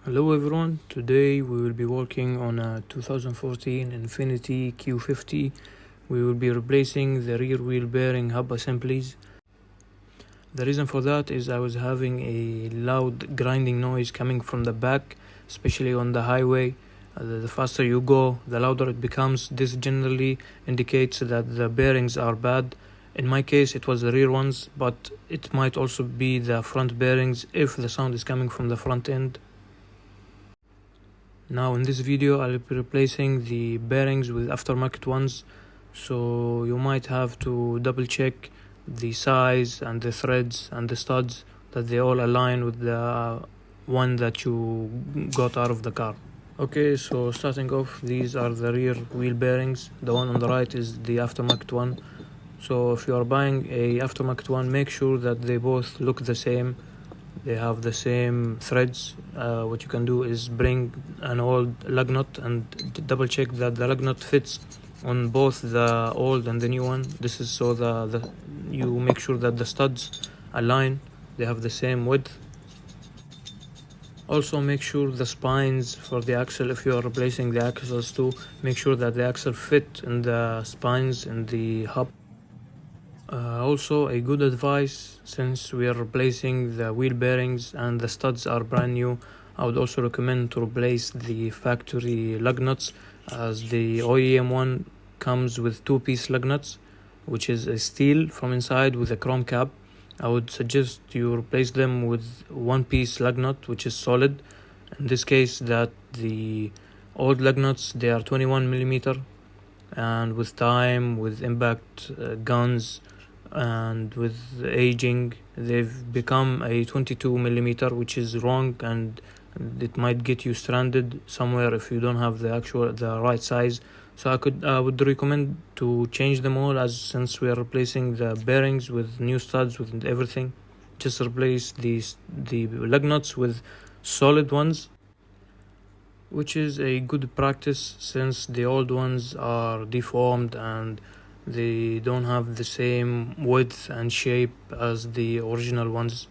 Hello everyone, today we will be working on a 2014 Infiniti Q50. We will be replacing the rear wheel bearing hub assemblies. The reason for that is I was having a loud grinding noise coming from the back, especially on the highway. The faster you go, the louder it becomes. This generally indicates that the bearings are bad. In my case, it was the rear ones, but it might also be the front bearings if the sound is coming from the front end. Now in this video I'll be replacing the bearings with aftermarket ones, so you might have to double check the size and the threads and the studs that they all align with the one that you got out of the car. Okay, so starting off, these are the rear wheel bearings. The one on the right is the aftermarket one. So if you are buying a aftermarket one, make sure that they both look the same. They have the same threads. What you can do is bring an old lug nut and double check that the lug nut fits on both the old and the new one. This is so you make sure that the studs align, they have the same width. Also make sure the spines for the axle, if you are replacing the axles too, make sure that the axle fit in the spines in the hub. Also, a good advice, since we are replacing the wheel bearings and the studs are brand new, I would also recommend to replace the factory lug nuts, as the OEM one comes with two-piece lug nuts, which is a steel from inside with a chrome cap. I would suggest you replace them with one-piece lug nut, which is solid. In this case, that the old lug nuts, they are 21 millimeter, and with time, with impact guns, and with aging, they've become a 22 millimeter, which is wrong, and it might get you stranded somewhere if you don't have the right size. So I would recommend to change them all, as since we are replacing the bearings with new studs with everything. Just replace the lug nuts with solid ones, which is a good practice since the old ones are deformed and they don't have the same width and shape as the original ones.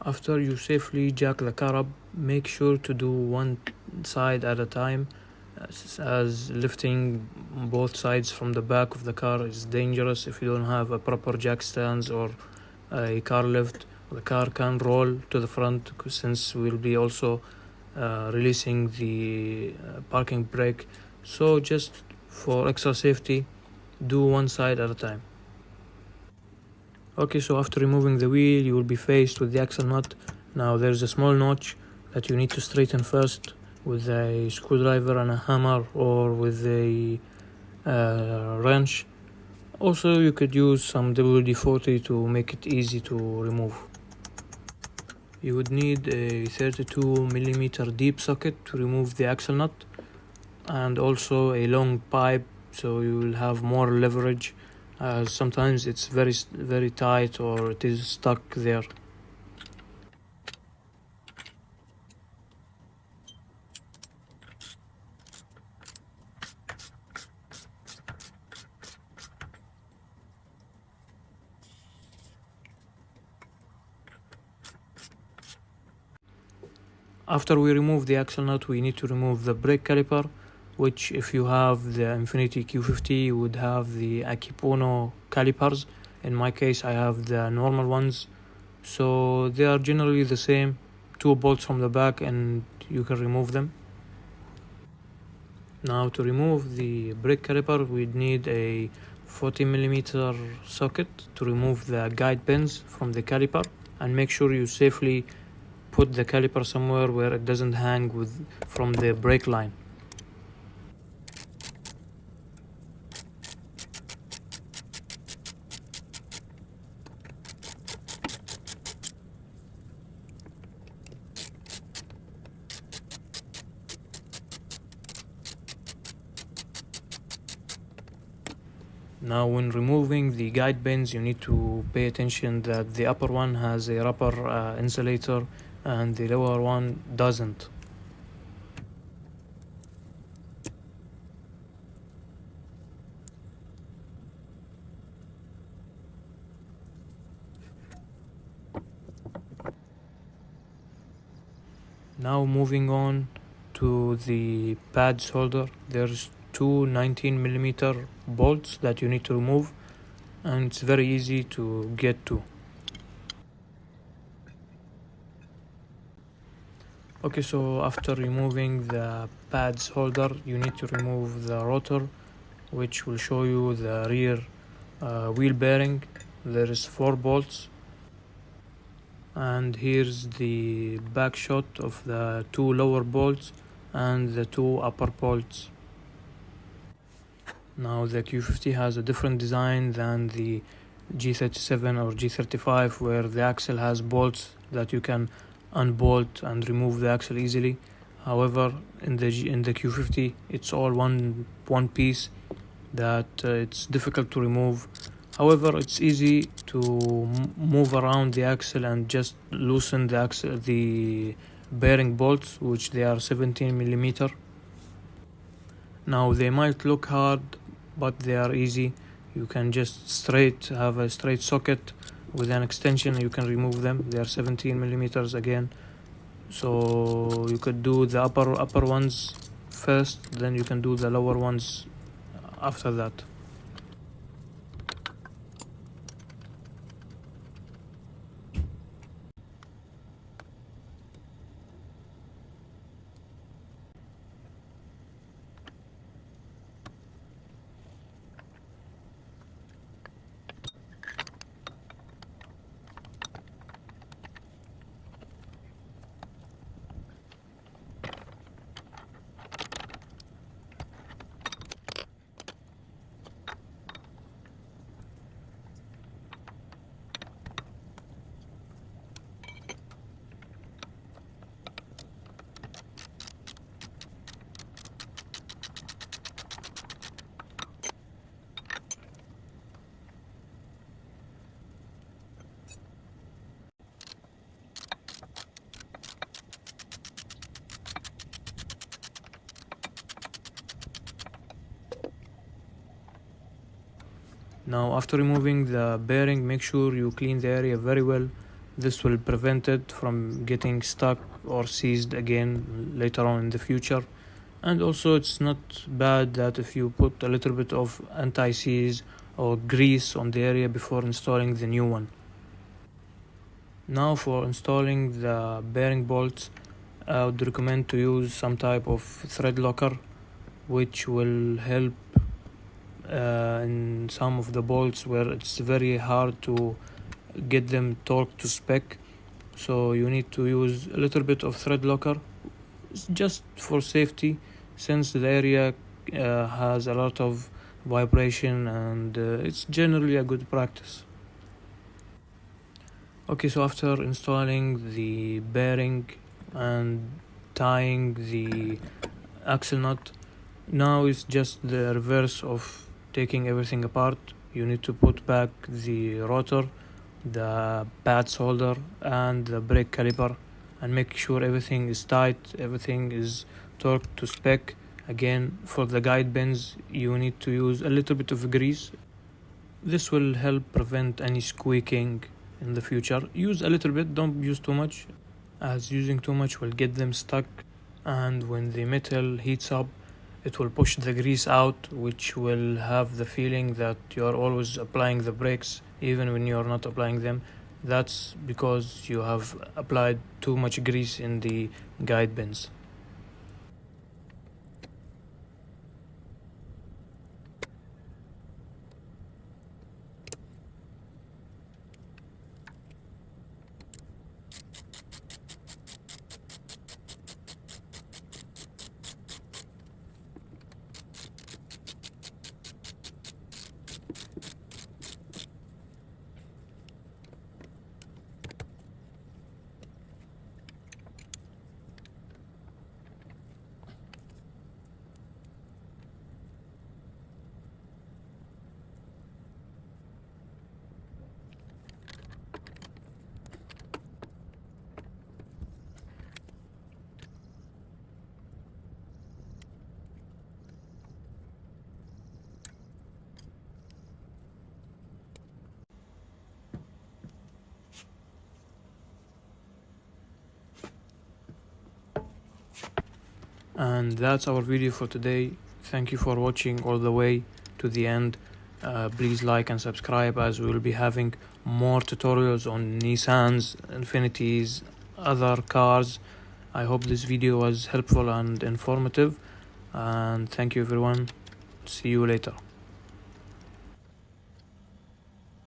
After you safely jack the car up, make sure to do one side at a time, as lifting both sides from the back of the car is dangerous if you don't have a proper jack stands or a car lift. The car can roll to the front, since we'll be also releasing the parking brake. So just for extra safety, do one side at a time. Okay, so after removing the wheel, you will be faced with the axle nut. Now there's a small notch that you need to straighten first with a screwdriver and a hammer, or with a wrench. Also, you could use some WD-40 to make it easy to remove. You would need a 32 millimeter deep socket to remove the axle nut, and also a long pipe, so you will have more leverage, as sometimes it's very tight or it is stuck there. After we remove the axle nut, we need to remove the brake caliper, which if you have the Infiniti Q50, you would have the Akipono calipers. In my case, I have the normal ones, so they are generally the same. Two bolts from the back and you can remove them. Now to remove the brake caliper, we'd need a 40 millimeter socket to remove the guide pins from the caliper, and make sure you safely put the caliper somewhere where it doesn't hang from the brake line. Now when removing the guide pins, you need to pay attention that the upper one has a rubber insulator and the lower one doesn't. Now moving on to the pads holder, there's two 19mm bolts that you need to remove, and it's very easy to get to. Okay, so after removing the pads holder, you need to remove the rotor, which will show you the rear wheel bearing. There is 4 bolts, and here's the back shot of the 2 lower bolts and the 2 upper bolts. Now the Q50 has a different design than the G37 or G35, where the axle has bolts that you can unbolt and remove the axle easily. However, in the Q50, it's all one piece that it's difficult to remove. However, it's easy to move around the axle and just loosen the bearing bolts, which they are 17mm. Now they might look hard, but they are easy. You can just have a straight socket with an extension. You can remove them. They are 17mm again. So you could do the upper ones first, then you can do the lower ones after that. Now after removing the bearing, make sure you clean the area very well. This will prevent it from getting stuck or seized again later on in the future. And also, it's not bad that if you put a little bit of anti-seize or grease on the area before installing the new one. Now for installing the bearing bolts, I would recommend to use some type of thread locker, which will help in some of the bolts where it's very hard to get them torqued to spec. So you need to use a little bit of thread locker just for safety, since the area has a lot of vibration, and it's generally a good practice. Okay, so after installing the bearing and tying the axle nut, now it's just the reverse of taking everything apart. You need to put back the rotor, the pads holder, and the brake caliper, and make sure everything is tight, everything is torqued to spec. Again, for the guide pins, you need to use a little bit of grease. This will help prevent any squeaking in the future. Use a little bit, don't use too much, as using too much will get them stuck, and when the metal heats up, it will push the grease out, which will have the feeling that you are always applying the brakes even when you are not applying them. That's because you have applied too much grease in the guide pins. And that's our video for today. Thank you for watching all the way to the end. Please like and subscribe, as we will be having more tutorials on Nissans, Infinitis, other cars. I hope this video was helpful and informative, and thank you everyone. See you later.